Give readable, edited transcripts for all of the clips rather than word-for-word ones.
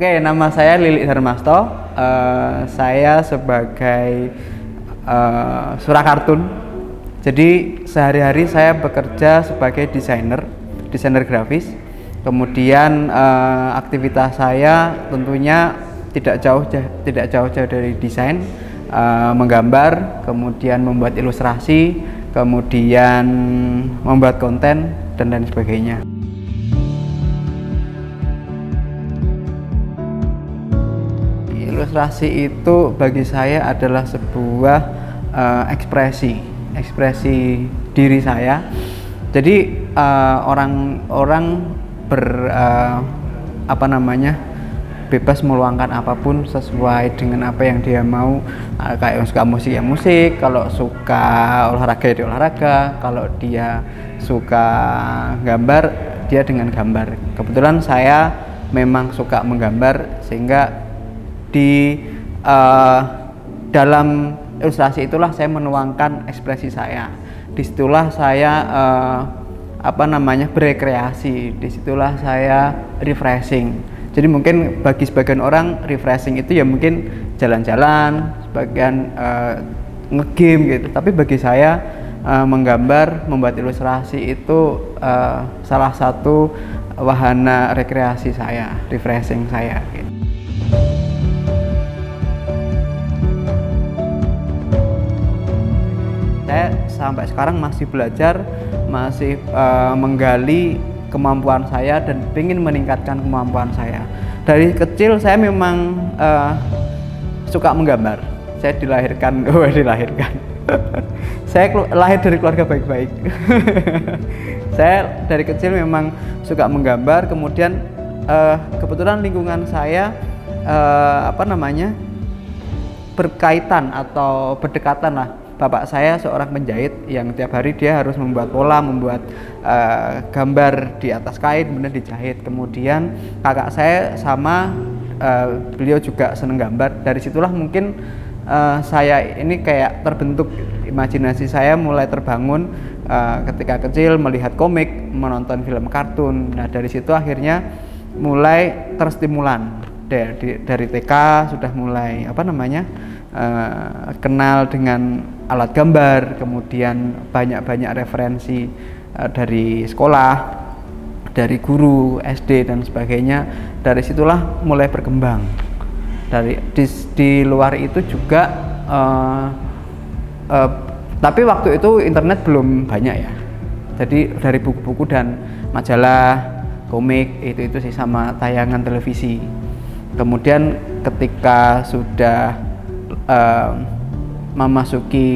Oke, nama saya Lilik Darmasto. Saya sebagai surakartun. Jadi sehari-hari saya bekerja sebagai desainer grafis. Kemudian aktivitas saya tentunya tidak jauh dari desain, menggambar, kemudian membuat ilustrasi, kemudian membuat konten dan lain sebagainya. Ilustrasi itu bagi saya adalah sebuah ekspresi diri saya. Jadi orang-orang bebas meluangkan apapun sesuai dengan apa yang dia mau. Kayak yang suka musik ya musik, kalau suka olahraga ya olahraga, kalau dia suka gambar dia dengan gambar. Kebetulan saya memang suka menggambar, sehingga di dalam ilustrasi itulah saya menuangkan ekspresi saya. Disitulah saya berekreasi, disitulah saya refreshing. Jadi mungkin bagi sebagian orang refreshing itu ya mungkin jalan-jalan, sebagian ngegame gitu. Tapi bagi saya menggambar, membuat ilustrasi itu salah satu wahana rekreasi saya, refreshing saya gitu. Saya sampai sekarang masih belajar, masih menggali kemampuan saya dan ingin meningkatkan kemampuan saya. Dari kecil saya memang suka menggambar. Saya dilahirkan. Saya lahir dari keluarga baik-baik. Saya dari kecil memang suka menggambar. Kemudian kebetulan lingkungan saya berkaitan atau berdekatan lah. Bapak saya seorang penjahit yang tiap hari dia harus membuat pola, membuat gambar di atas kain, kemudian dijahit. Kemudian kakak saya sama, beliau juga seneng gambar. Dari situlah mungkin saya ini kayak terbentuk, imajinasi saya mulai terbangun ketika kecil melihat komik, menonton film kartun. Nah dari situ akhirnya mulai terstimulan. Dari TK sudah mulai kenal dengan alat gambar, kemudian banyak referensi dari sekolah, dari guru SD dan sebagainya. Dari situlah mulai berkembang. Di luar itu juga tapi waktu itu internet belum banyak ya. Jadi dari buku-buku dan majalah, komik itu sih, sama tayangan televisi. Kemudian ketika sudah memasuki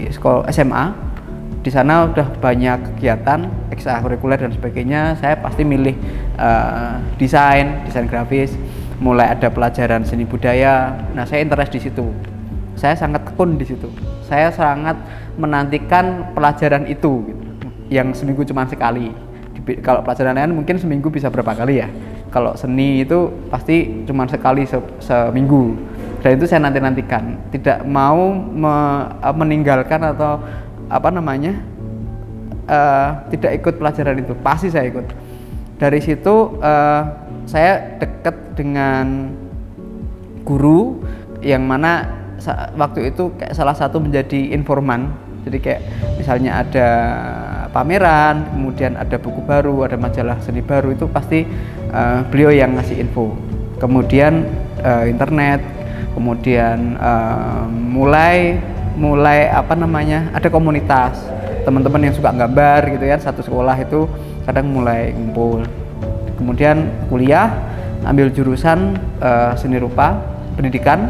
sekolah SMA, di sana udah banyak kegiatan ekstrakurikuler dan sebagainya. Saya pasti milih desain grafis. Mulai ada pelajaran seni budaya. Nah, saya interest di situ. Saya sangat tekun di situ. Saya sangat menantikan pelajaran itu, gitu, yang seminggu cuma sekali. Kalau pelajaran lain mungkin seminggu bisa berapa kali ya. Kalau seni itu pasti cuma sekali seminggu. Dan itu saya nantikan, tidak mau meninggalkan atau tidak ikut pelajaran itu, pasti saya ikut. Dari situ saya dekat dengan guru yang mana waktu itu kayak salah satu menjadi informan. Jadi kayak misalnya ada pameran, kemudian ada buku baru, ada majalah seni baru, itu pasti beliau yang ngasih info. Kemudian internet, kemudian mulai ada komunitas teman-teman yang suka gambar gitu ya, satu sekolah itu kadang mulai ngumpul. Kemudian kuliah, ambil jurusan seni rupa pendidikan.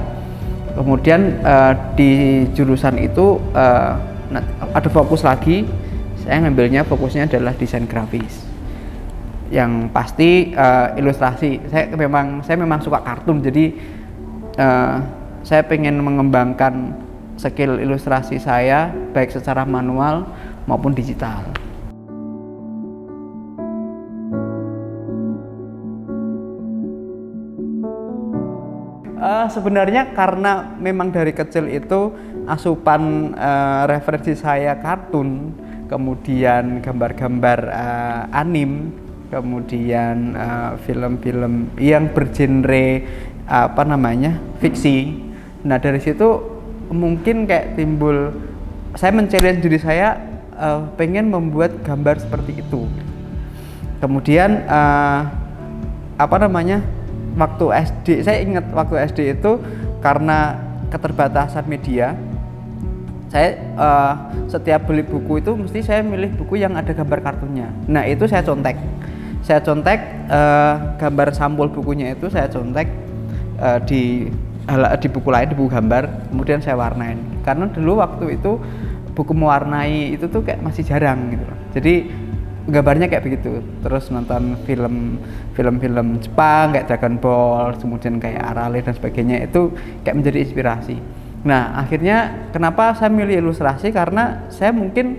Kemudian di jurusan itu ada fokus lagi, saya ngambilnya fokusnya adalah desain grafis. Yang pasti ilustrasi. Saya memang suka kartun, jadi saya pengen mengembangkan skill ilustrasi saya baik secara manual maupun digital. Sebenarnya karena memang dari kecil itu asupan referensi saya kartun, kemudian gambar-gambar anim, kemudian film-film yang bergenre fiksi. Nah dari situ mungkin kayak timbul, saya men-challenge diri saya, pengen membuat gambar seperti itu. Kemudian waktu SD, saya ingat waktu SD itu karena keterbatasan media, saya setiap beli buku itu mesti saya milih buku yang ada gambar kartunnya. Nah itu saya contek gambar sampul bukunya itu saya contek di buku lain, di buku gambar, kemudian saya warnain. Karena dulu waktu itu buku mewarnai itu tuh kayak masih jarang gitu. Jadi gambarnya kayak begitu. Terus nonton film-film Jepang kayak Dragon Ball, kemudian kayak Arale dan sebagainya, itu kayak menjadi inspirasi. Nah akhirnya kenapa saya milih ilustrasi, karena saya mungkin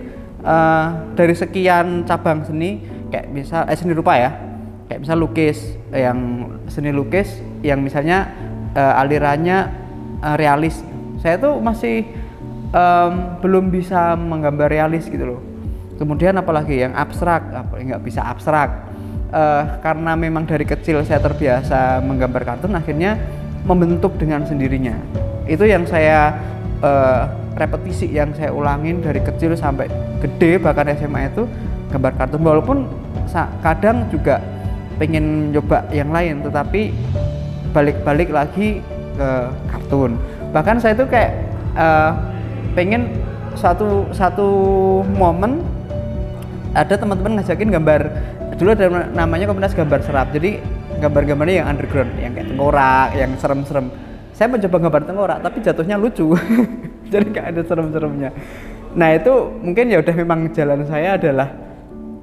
dari sekian cabang seni, kayak misal seni rupa ya, kayak misal seni lukis yang misalnya alirannya realis, saya tuh masih belum bisa menggambar realis gitu loh. Kemudian apalagi yang abstrak, nggak bisa abstrak, karena memang dari kecil saya terbiasa menggambar kartun, akhirnya membentuk dengan sendirinya. Itu yang saya repetisi, yang saya ulangin dari kecil sampai gede, bahkan SMA itu gambar kartun. Walaupun kadang juga pengen coba yang lain, tetapi balik lagi ke kartun. Bahkan saya itu kayak pengen satu momen ada teman-teman ngajakin gambar, dulu ada namanya komunitas gambar serap. Jadi gambar-gambarnya yang underground, yang kayak tengkorak, yang serem-serem. Saya mencoba gambar tengkorak tapi jatuhnya lucu. Jadi nggak ada serem-seremnya. Nah itu mungkin ya udah memang jalan saya adalah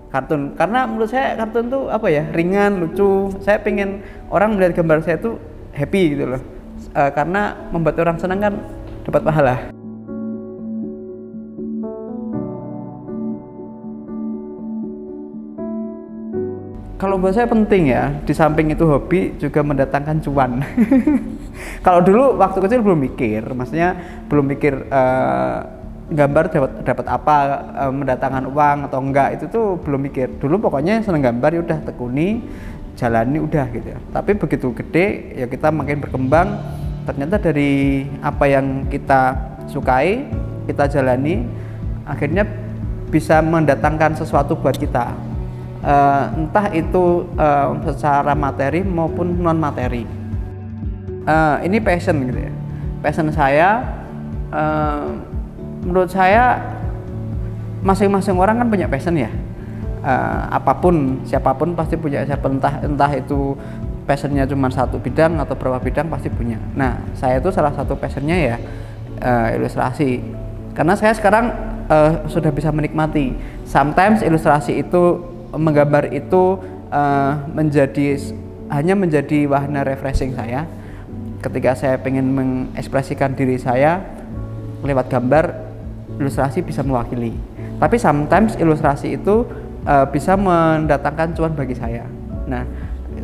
kartun, karena menurut saya kartun tuh ringan, lucu. Saya pengen orang melihat gambar saya tuh happy gitu loh, karena membuat orang senang kan dapat pahala. Kalau buat saya penting ya, di samping itu hobi juga mendatangkan cuan. Kalau dulu waktu kecil belum mikir, maksudnya belum mikir gambar dapat apa, mendatangkan uang atau enggak, itu tuh belum mikir. Dulu pokoknya seneng gambar, ya udah tekuni, jalani udah gitu ya. Tapi begitu gede ya kita makin berkembang, ternyata dari apa yang kita sukai, kita jalani, akhirnya bisa mendatangkan sesuatu buat kita. Entah itu secara materi maupun non materi. Ini passion gitu ya. Passion saya, menurut saya masing-masing orang kan punya passion ya. Apapun, siapapun pasti punya, entah itu passionnya cuma satu bidang atau beberapa bidang pasti punya. Nah saya itu salah satu passionnya ya ilustrasi, karena saya sekarang sudah bisa menikmati. Sometimes ilustrasi itu, menggambar itu hanya menjadi wahana refreshing saya. Ketika saya pengen mengekspresikan diri saya lewat gambar, ilustrasi bisa mewakili. Tapi sometimes ilustrasi itu bisa mendatangkan cuan bagi saya. Nah,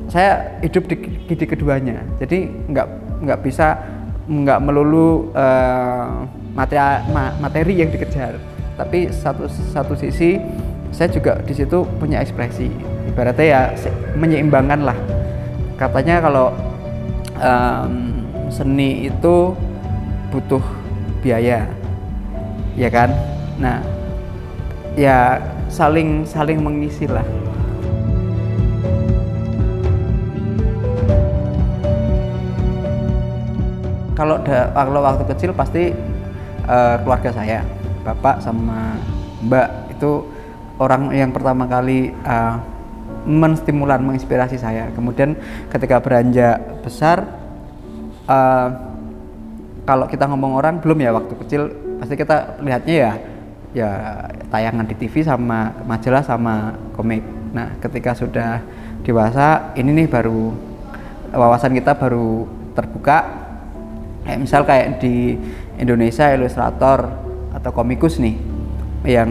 saya hidup di keduanya. Jadi nggak melulu materi yang dikejar. Tapi satu sisi saya juga di situ punya ekspresi. Ibaratnya ya menyeimbangkan lah. Katanya kalau seni itu butuh biaya, ya kan? Nah, ya saling mengisi lah. Kalau waktu kecil pasti keluarga saya, bapak sama mbak itu orang yang pertama kali menstimulan, menginspirasi saya. Kemudian ketika beranjak besar, kalau kita ngomong orang belum ya, waktu kecil pasti kita lihatnya ya tayangan di TV sama majalah sama komik. Nah ketika sudah dewasa, ini nih baru wawasan kita baru terbuka. Misal kayak di Indonesia ilustrator atau komikus nih yang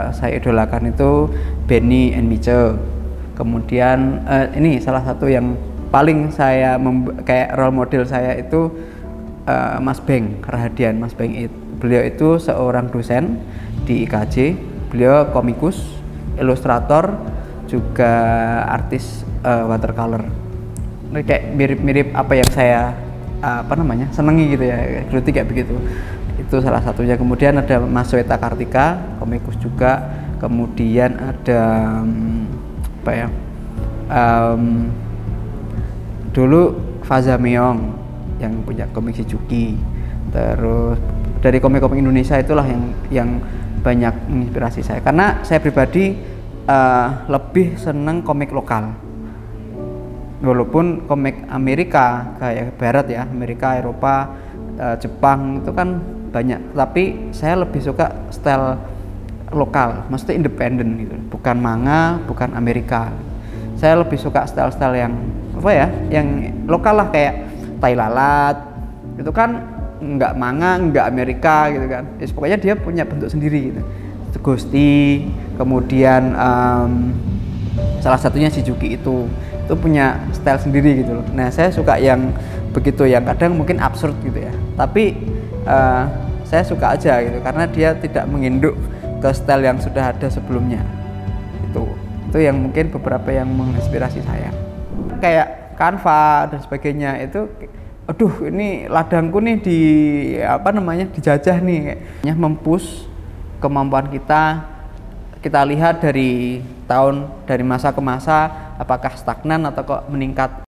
saya idolakan itu Benny and Miche. Kemudian ini salah satu yang paling saya kayak role model saya itu Mas Beng Rahadian, Mas Beng It. Beliau itu seorang dosen di IKJ, beliau komikus, ilustrator, juga artis watercolor. Ini kayak mirip-mirip apa yang saya senengi gitu ya, geluti kayak begitu. Itu salah satunya. Kemudian ada Mas Weta Kartika, komikus juga. Kemudian ada dulu Faza Meong yang punya komik Shizuki. Terus dari komik-komik Indonesia itulah yang banyak menginspirasi saya, karena saya pribadi lebih seneng komik lokal. Walaupun komik Amerika kayak Barat ya, Amerika, Eropa, Jepang itu kan banyak, tapi saya lebih suka style lokal, maksudnya independen gitu, bukan manga, bukan Amerika. Saya lebih suka style-style yang yang lokal lah, kayak Tai Lalat itu kan nggak manga, nggak Amerika gitu kan, pokoknya dia punya bentuk sendiri gitu. Gusti, kemudian salah satunya Shizuki itu punya style sendiri gitu loh. Nah, saya suka yang begitu, yang kadang mungkin absurd gitu ya, tapi saya suka aja gitu, karena dia tidak menginduk ke style yang sudah ada sebelumnya. Itu yang mungkin beberapa yang menginspirasi saya, kayak Canva dan sebagainya. Itu aduh, ini ladangku nih dijajah nih, kayaknya mempush kemampuan kita lihat dari masa ke masa, apakah stagnan atau kok meningkat.